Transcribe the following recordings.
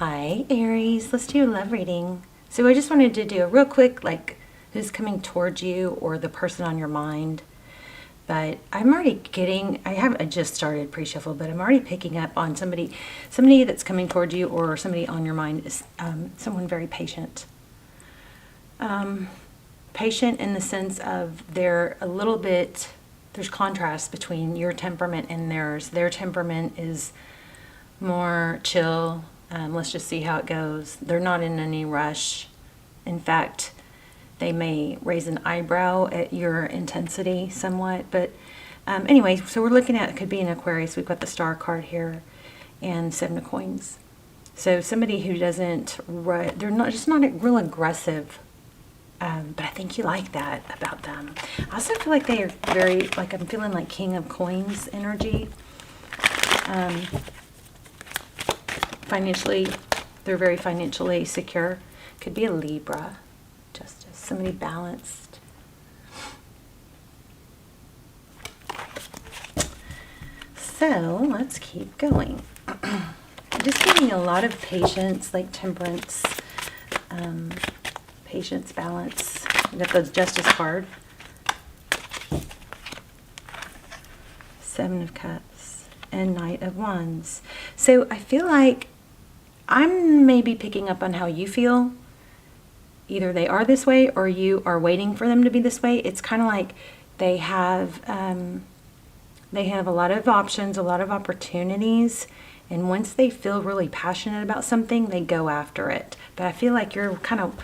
Hi, Aries. Let's do a love reading. So I just wanted to do a real quick, like, who's coming towards you or the person on your mind. But I'm already getting, I just started pre-shuffle, but I'm already picking up on somebody that's coming towards you or somebody on your mind is someone very patient. Patient in the sense of they're a little bit, there's contrast between your temperament and theirs. Their temperament is more chill. Let's just see how it goes. They're not in any rush. In fact, they may raise an eyebrow at your intensity somewhat. But anyway, so we're looking at, it could be an Aquarius. We've got the Star card here and Seven of Coins. So somebody who doesn't, they're not just not real aggressive. But I think you like that about them. I also feel like they are very, like I'm feeling like King of Coins energy. Financially, they're very financially secure. Could be a Libra, Justice, somebody balanced. So let's keep going. Just giving a lot of patience, like temperance, patience, balance. We got the Justice card. Seven of Cups and Knight of Wands. So I feel like I'm maybe picking up on how you feel. Either they are this way or you are waiting for them to be this way. It's kind of like they have a lot of options, a lot of opportunities, and once they feel really passionate about something, they go after it. But I feel like you're kind of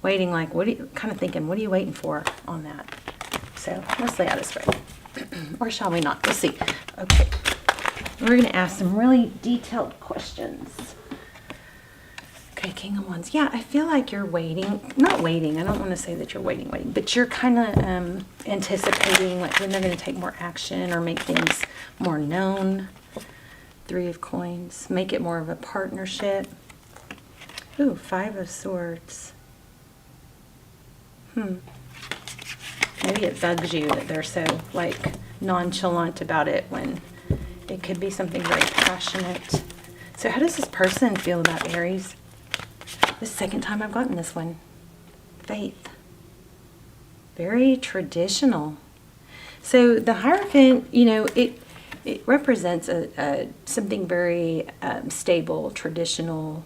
waiting, like, kind of thinking, what are you waiting for on that? So let's lay out this way. Or shall we not? Let's see. Okay. We're going to ask some really detailed questions. Okay, King of Wands. Yeah, I feel like you're waiting. Not waiting. I don't want to say that you're waiting. But you're kind of anticipating, like, when they're going to take more action or make things more known. Three of Coins. Make it more of a partnership. Ooh, Five of Swords. Maybe it bugs you that they're so, like, nonchalant about it when it could be something very passionate. So how does this person feel about Aries? This is the second time I've gotten this one. Faith. Very traditional. So the Hierophant, you know, it represents something very stable, traditional,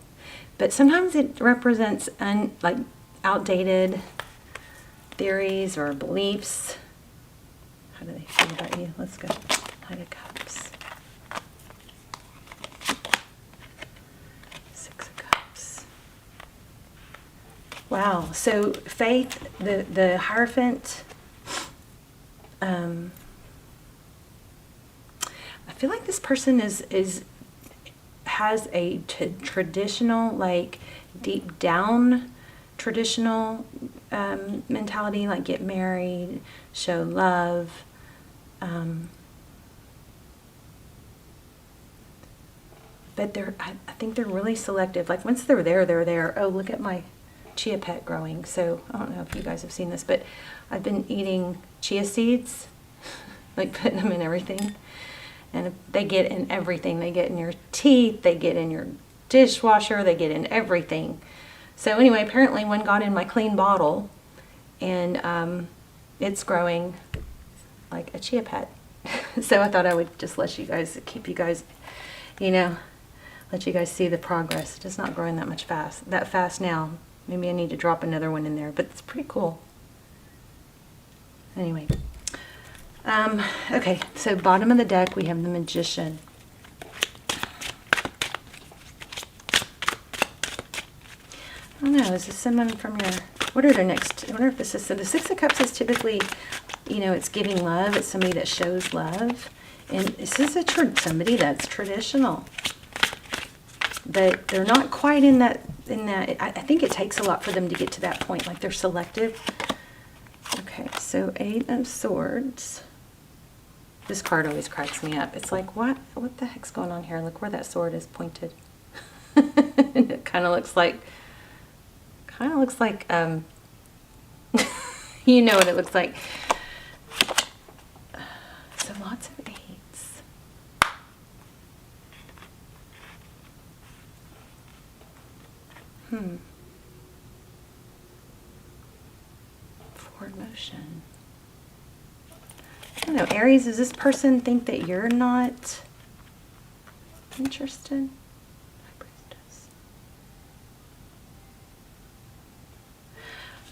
but sometimes it represents like outdated theories or beliefs. How do they feel about you? Let's go. Knight of Cups. Six of Cups. Wow. So Faith, the Hierophant, I feel like this person has a traditional, like, deep down traditional mentality, like get married, show love. But I think they're really selective. Like, once they're there, they're there. Oh, look at my chia pet growing. So I don't know if you guys have seen this, but I've been eating chia seeds, like putting them in everything. And they get in everything. They get in your teeth, they get in your dishwasher, they get in everything. So anyway, apparently one got in my clean bottle, and it's growing like a chia pet. So I thought I would just let you guys, keep you guys, you know, let you guys see the progress. It's not growing that fast now. Maybe I need to drop another one in there, but it's pretty cool. Anyway. Okay, so bottom of the deck, we have the Magician. I don't know, is this someone from your, what are their next, I wonder if this is, so the Six of Cups is typically, you know, it's giving love, it's somebody that shows love, and this is somebody that's traditional, but they're not quite in that, I think it takes a lot for them to get to that point, like they're selective. Okay, so Eight of Swords. This card always cracks me up. It's like, what the heck's going on here? Look where that sword is pointed. It kind of looks like, you know what it looks like. So lots of eights. Forward motion. I don't know, Aries, does this person think that you're not interested?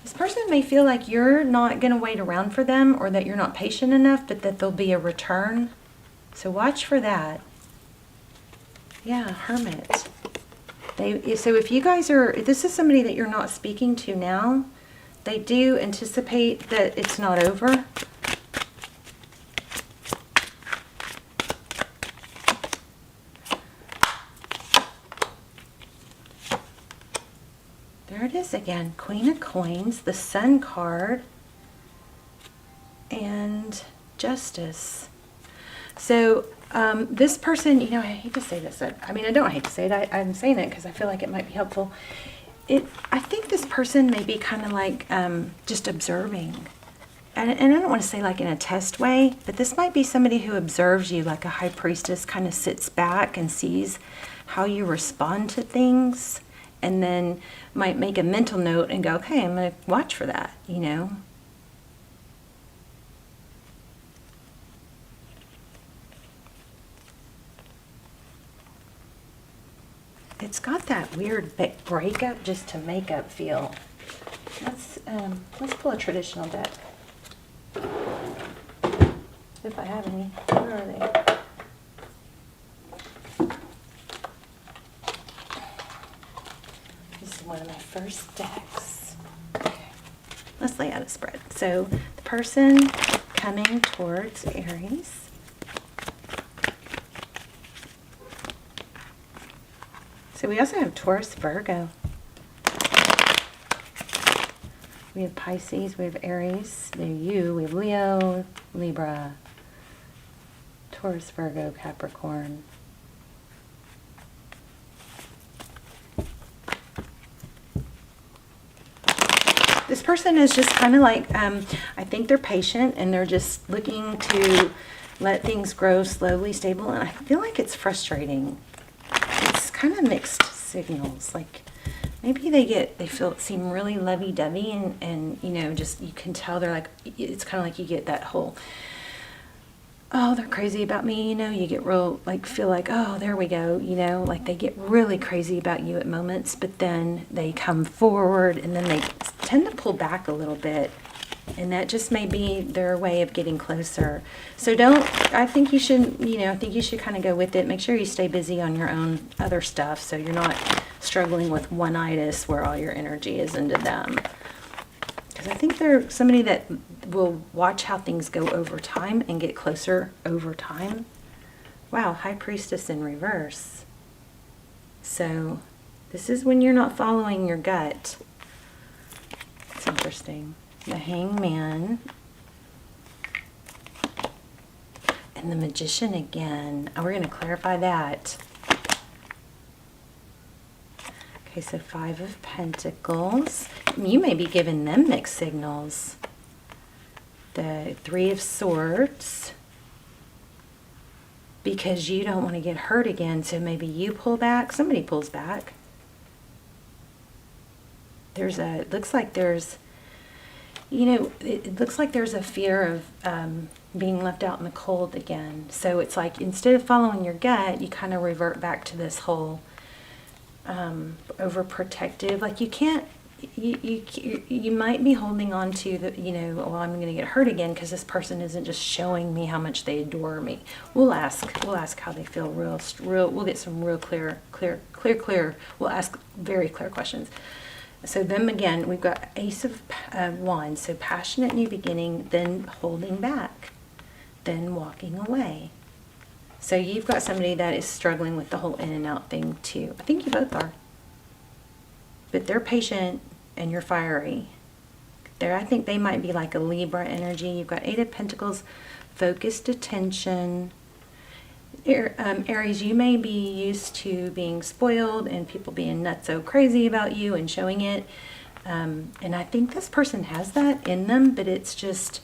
This person may feel like you're not going to wait around for them, or that you're not patient enough, but that there'll be a return. So watch for that. Yeah, Hermit. So if you guys if this is somebody that you're not speaking to now, they do anticipate that it's not over. There it is again, Queen of Coins, the Sun card, and Justice. So this person, I hate to say this. I mean, I don't hate to say it. I'm saying it because I feel like it might be helpful. I think this person may be kind of like just observing. And I don't want to say like in a test way, but this might be somebody who observes you, like a high priestess, kind of sits back and sees how you respond to things, and then might make a mental note and go, okay, I'm going to watch for that, It's got that weird breakup just to make up feel. Let's pull a traditional deck. If I have any. Where are they? This is one of my first decks. Okay. Let's lay out a spread. So the person coming towards Aries. So we also have Taurus, Virgo. We have Pisces, we have Aries, we have Leo, Libra, Taurus, Virgo, Capricorn. This person is just kind of like, I think they're patient and they're just looking to let things grow slowly, stable, and I feel like it's frustrating. It's kind of mixed signals, like maybe they seem really lovey-dovey and just you can tell they're like, it's kind of like you get that whole, oh, they're crazy about me, you get real, like, feel like, oh, there we go, like they get really crazy about you at moments, but then they come forward and then they tend to pull back a little bit, and that just may be their way of getting closer. So I think you should, I think you should kind of go with it. Make sure you stay busy on your own other stuff so you're not struggling with one-itis where all your energy is into them. Because I think they're somebody that will watch how things go over time and get closer over time. Wow, High Priestess in reverse. So this is when you're not following your gut. It's interesting. The Hangman. And the Magician again. Oh, we're going to clarify that. Okay, so Five of Pentacles. You may be giving them mixed signals. The Three of Swords. Because you don't want to get hurt again, so maybe you pull back. Somebody pulls back. It looks like there's a fear of being left out in the cold again. So it's like instead of following your gut, you kind of revert back to this whole overprotective. Like you might be holding on to the, well, I'm going to get hurt again because this person isn't just showing me how much they adore me. We'll ask how they feel real. We'll get some real clear. We'll ask very clear questions. So them again, we've got Ace of Wands, so passionate new beginning, then holding back, then walking away. So you've got somebody that is struggling with the whole in and out thing too. I think you both are. But they're patient and you're fiery. I think they might be like a Libra energy. You've got Eight of Pentacles, focused attention. Aries, you may be used to being spoiled and people being nutso crazy about you and showing it. And I think this person has that in them, but it's just,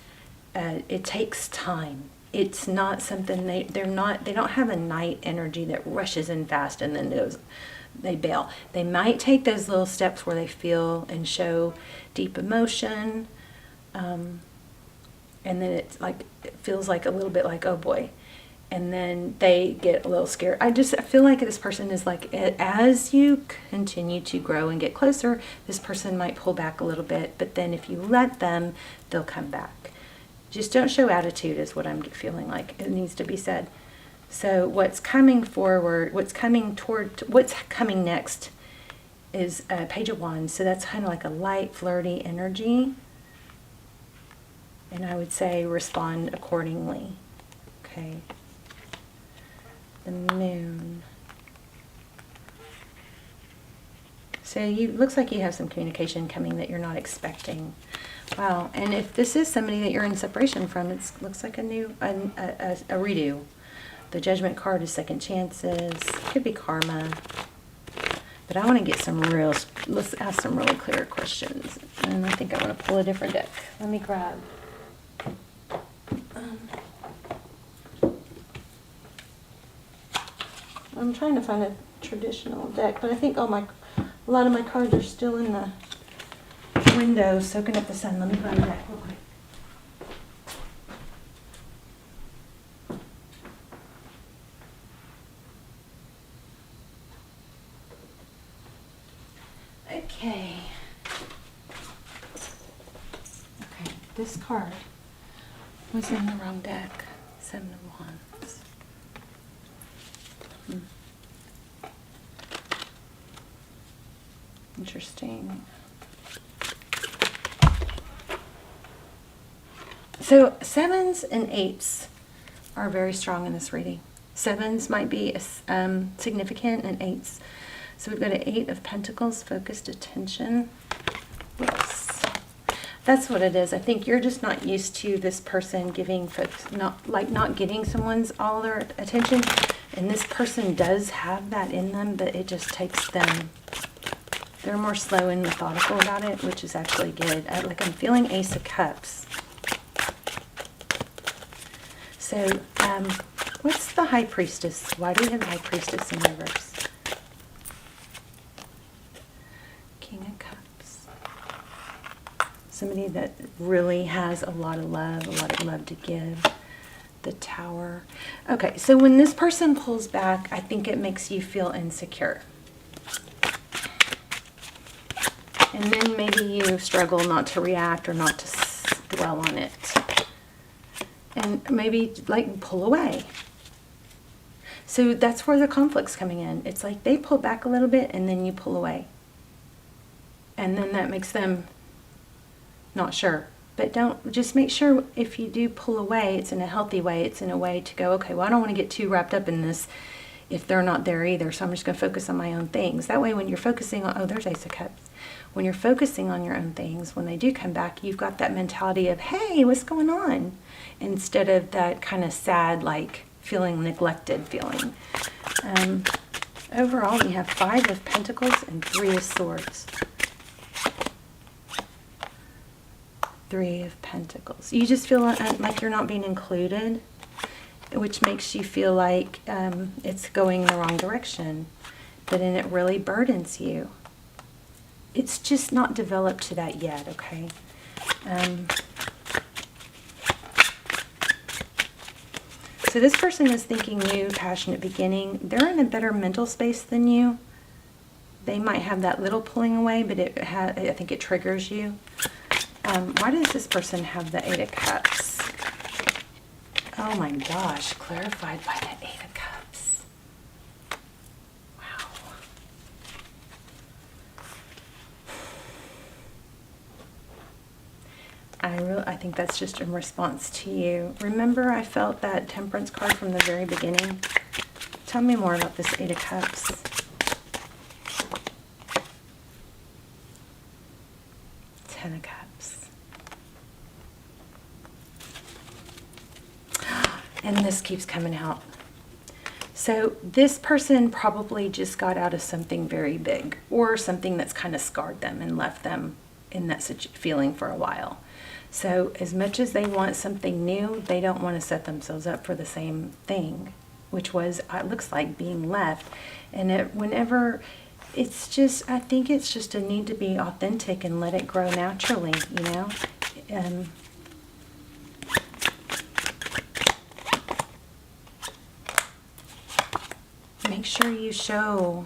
it takes time. It's not something they don't have a night energy that rushes in fast and then goes they bail. They might take those little steps where they feel and show deep emotion, and then it feels like a little bit like, oh boy, and then they get a little scared. I feel like this person is like, as you continue to grow and get closer, this person might pull back a little bit, but then if you let them, they'll come back. Just don't show attitude is what I'm feeling like. It needs to be said. So what's coming forward, what's coming next is Page of Wands. So that's kind of like a light, flirty energy. And I would say respond accordingly. Okay. The Moon. So looks like you have some communication coming that you're not expecting. Wow. And if this is somebody that you're in separation from, it looks like a redo. The Judgment card is second chances. Could be karma. But I want to get let's ask some really clear questions. And I think I want to pull a different deck. Let me grab. I'm trying to find a traditional deck, but I think a lot of my cards are still in the window soaking up the sun. Let me grab a deck real quick. Okay. Okay, this card was in the wrong deck. 7 of Wands. Interesting. So 7s and 8s are very strong in this reading. 7s might be significant, and 8s. So we've got an 8 of Pentacles, focused attention. Whoops. That's what it is. I think you're just not used to this person giving folks, not getting someone's all their attention. And this person does have that in them, but it just takes them. They're more slow and methodical about it, which is actually good. I'm feeling Ace of Cups. So, what's the High Priestess? Why do we have High Priestess in reverse? King of Cups. Somebody that really has a lot of love to give. The Tower. Okay, so when this person pulls back, I think it makes you feel insecure. And then maybe you struggle not to react or not to dwell on it. And maybe pull away. So that's where the conflict's coming in. It's like they pull back a little bit and then you pull away. And then that makes them not sure. But just make sure if you do pull away, it's in a healthy way. It's in a way to go, okay, well, I don't want to get too wrapped up in this if they're not there either. So I'm just going to focus on my own things. That way when you're focusing on, there's Ace of Cups. When you're focusing on your own things, when they do come back, you've got that mentality of, hey, what's going on? Instead of that kind of sad, feeling neglected feeling. Overall, we have 5 of Pentacles and 3 of Swords. 3 of Pentacles. You just feel like you're not being included, which makes you feel like it's going in the wrong direction. But then it really burdens you. It's just not developed to that yet, okay? So this person is thinking new, passionate beginning. They're in a better mental space than you. They might have that little pulling away, but I think it triggers you. Why does this person have the 8 of Cups? Oh my gosh, clarified by the 8 of Cups. Wow. I think that's just in response to you. Remember, I felt that Temperance card from the very beginning. Tell me more about this 8 of Cups. Ten of Cups. And this keeps coming out. So this person probably just got out of something very big, or something that's kind of scarred them and left them in that feeling for a while. So as much as they want something new, they don't want to set themselves up for the same thing. which was, it looks like, being left. And whenever, it's just, I think it's just a need to be authentic and let it grow naturally, you know? Make sure you show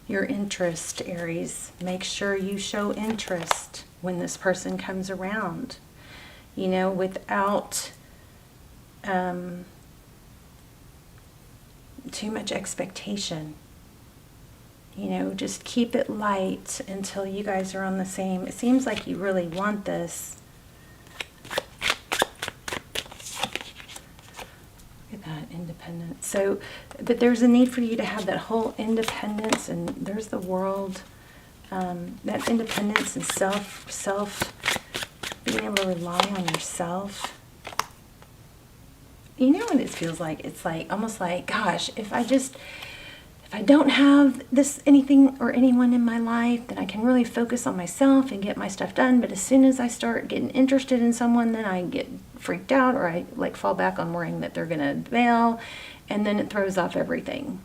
your interest, Aries. Make sure you show interest when this person comes around, you know, without too much expectation. You know, just keep it light until you guys are on the same. It seems like you really want this. Look at that, independence. So, but there's a need for you to have that whole independence, and there's the world. That independence and self, being able to rely on yourself. You know what it feels like? It's like, almost like, gosh, if I don't have anything or anyone in my life, then I can really focus on myself and get my stuff done. But as soon as I start getting interested in someone, then I get freaked out, or I like fall back on worrying that they're going to bail, and then it throws off everything.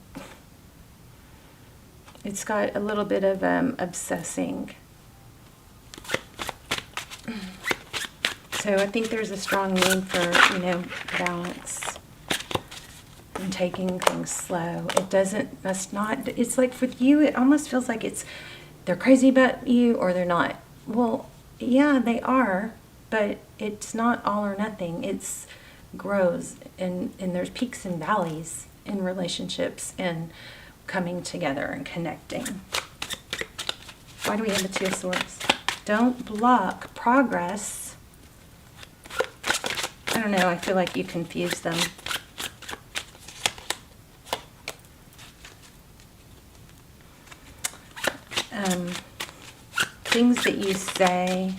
It's got a little bit of obsessing. So I think there's a strong need for, you know, balance and taking things slow. It's like for you, it almost feels like they're crazy about you or they're not. Well, yeah, they are, but it's not all or nothing. It's grows, and there's peaks and valleys in relationships and coming together and connecting. Why do we have the Two of Swords? Don't block progress. I don't know, I feel like you confuse them. Things that you say.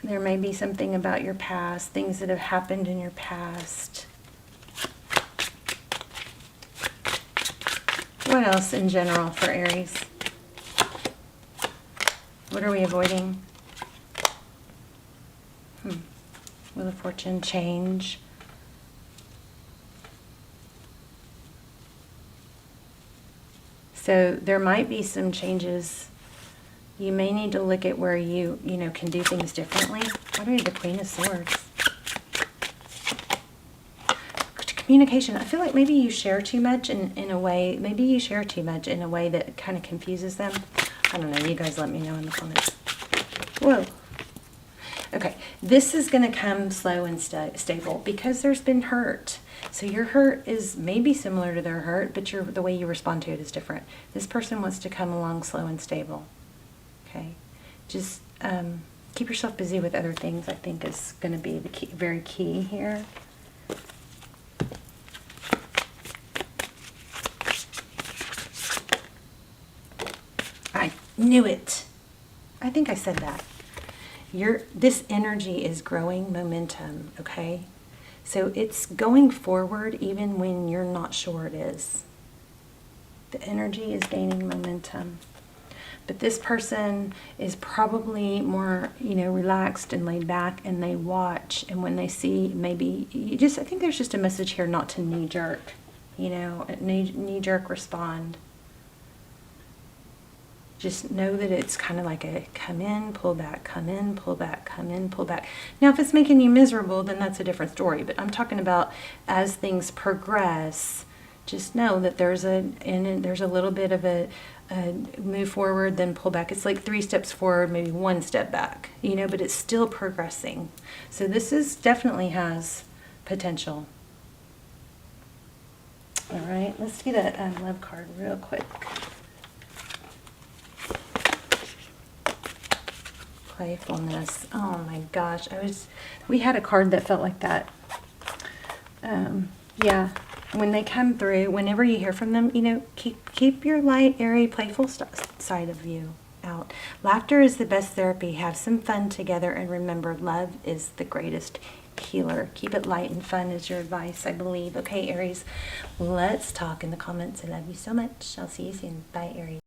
There may be something about your past, things that have happened in your past. What else in general for Aries? What are we avoiding? Wheel of Fortune, change. So there might be some changes. You may need to look at where you can do things differently. What are the Queen of Swords? Communication. I feel like maybe you share too much in a way. Maybe you share too much in a way that kind of confuses them. I don't know. You guys let me know in the comments. Whoa. Okay. This is going to come slow and stable because there's been hurt. So your hurt is maybe similar to their hurt, but the way you respond to it is different. This person wants to come along slow and stable. Okay, just keep yourself busy with other things, I think, is going to be the key, very key here. I knew it. I think I said that. This energy is growing momentum, okay? So it's going forward even when you're not sure it is. The energy is gaining momentum. But this person is probably more, relaxed and laid back, and they watch. And when they see, maybe I think there's just a message here not to knee-jerk, knee-jerk respond. Just know that it's kind of like a come in, pull back, come in, pull back, come in, pull back. Now, if it's making you miserable, then that's a different story. But I'm talking about as things progress, just know that there's a little bit of a move forward, then pull back. It's like 3 steps forward, maybe 1 step back, but it's still progressing. So this definitely has potential. All right, let's get a love card real quick. Playfulness. Oh my gosh, we had a card that felt like that. Yeah. When they come through, whenever you hear from them, keep your light, airy, playful side of you out. Laughter is the best therapy. Have some fun together, and remember, love is the greatest healer. Keep it light and fun is your advice, I believe. Okay, Aries, let's talk in the comments. I love you so much. I'll see you soon. Bye, Aries.